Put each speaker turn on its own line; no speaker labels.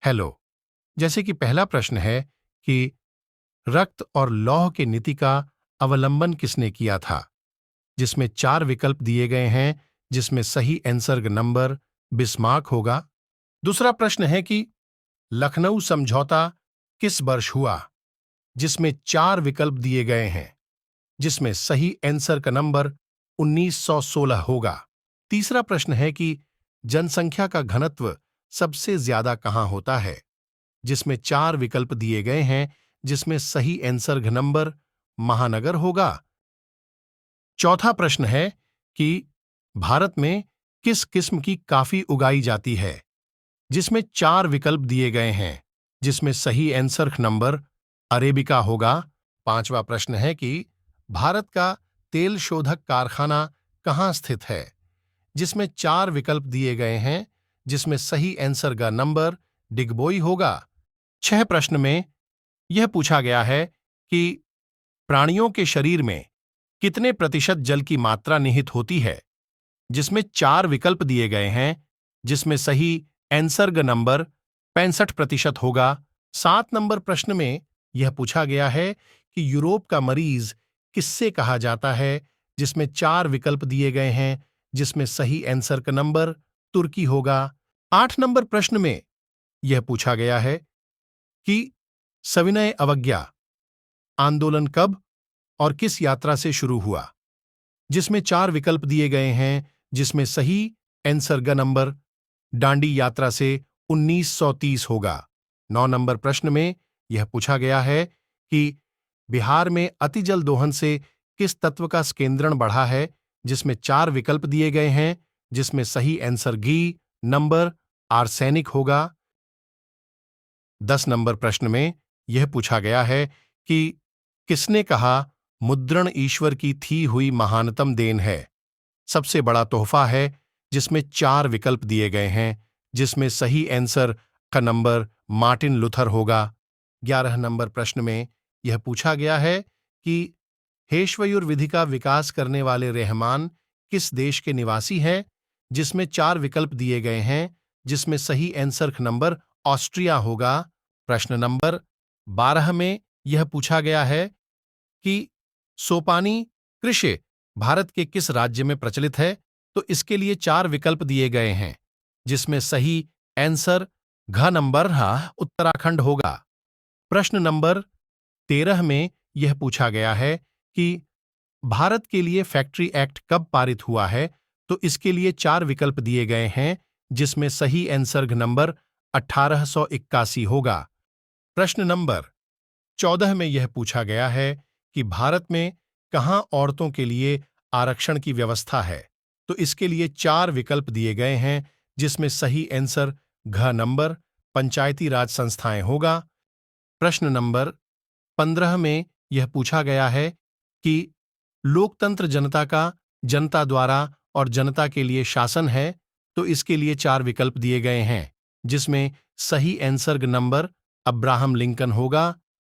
Hello. जैसे कि पहला प्रश्न है कि रक्त और लौह के नीति का अवलंबन किसने किया था, जिसमें 4 विकल्प दिए गए हैं, जिसमें सही आंसर नंबर बिस्मार्क होगा। दूसरा प्रश्न है कि लखनऊ समझौता किस वर्ष हुआ, जिसमें 4 विकल्प दिए गए हैं, जिसमें सही आंसर का नंबर 1916 होगा। तीसरा प्रश्न है कि जनसंख्या का घनत्व सबसे ज्यादा कहां होता है, जिसमें 4 विकल्प दिए गए हैं, जिसमें सही आंसर नंबर महानगर होगा। चौथा प्रश्न है कि भारत में किस किस्म की कॉफी उगाई जाती है, जिसमें 4 विकल्प दिए गए हैं, जिसमें सही आंसर नंबर अरेबिका होगा। पांचवा प्रश्न है कि भारत का तेल शोधक कारखाना कहां स्थित है, जिसमें 4 विकल्प दिए गए हैं, जिसमें सही आंसर का नंबर डिगबोई होगा। 6 प्रश्न में यह पूछा गया है कि प्राणियों के शरीर में कितने प्रतिशत जल की मात्रा निहित होती है, जिसमें 4 विकल्प दिए गए हैं, जिसमें सही आंसर का नंबर 65% होगा। 7 नंबर प्रश्न में यह पूछा गया है कि यूरोप का मरीज किससे कहा जाता है, जिसमें 4 विकल्प दिए गए हैं, जिसमें सही आंसर का नंबर तुर्की होगा। 8 नंबर प्रश्न में यह पूछा गया है कि सविनय अवज्ञा आंदोलन कब और किस यात्रा से शुरू हुआ, जिसमें 4 विकल्प दिए गए हैं, जिसमें सही आंसर का नंबर दांडी यात्रा से 1930 होगा। 9 नंबर प्रश्न में यह पूछा गया है कि बिहार में अतिजल दोहन से किस तत्व का स्केंद्रण बढ़ा है, जिसमें 4 विकल्प दिए गए हैं, जिसमें सही आंसर घी नंबर आर्सेनिक होगा। 10 नंबर प्रश्न में यह पूछा गया है कि किसने कहा मुद्रण ईश्वर की थी हुई महानतम देन है, सबसे बड़ा तोहफा है, जिसमें 4 विकल्प दिए गए हैं, जिसमें सही आंसर का नंबर मार्टिन लूथर होगा। 11 नंबर प्रश्न में यह पूछा गया है कि हेशवयुर विधि का विकास करने वाले रहमान किस देश के निवासी हैं, जिसमें 4 विकल्प दिए गए हैं, जिसमें सही आंसर का नंबर ऑस्ट्रिया होगा। प्रश्न नंबर 12 में यह पूछा गया है कि सोपानी कृषि भारत के किस राज्य में प्रचलित है, तो इसके लिए 4 विकल्प दिए गए हैं, जिसमें सही आंसर घ नंबर उत्तराखंड होगा। प्रश्न नंबर 13 में यह पूछा गया है कि भारत के लिए फैक्ट्री एक्ट कब पारित हुआ है, तो इसके लिए 4 विकल्प दिए गए हैं, जिसमें सही आंसर नंबर 1881 होगा। प्रश्न नंबर 14 में यह पूछा गया है कि भारत में कहां औरतों के लिए आरक्षण की व्यवस्था है, तो इसके लिए 4 विकल्प दिए गए हैं, जिसमें सही आंसर घ नंबर पंचायती राज संस्थाएं होगा। प्रश्न नंबर 15 में यह पूछा गया है कि लोकतंत्र जनता का जनता द्वारा और जनता के लिए शासन है, तो इसके लिए 4 विकल्प दिए गए हैं, जिसमें सही आंसर नंबर अब्राहम लिंकन होगा।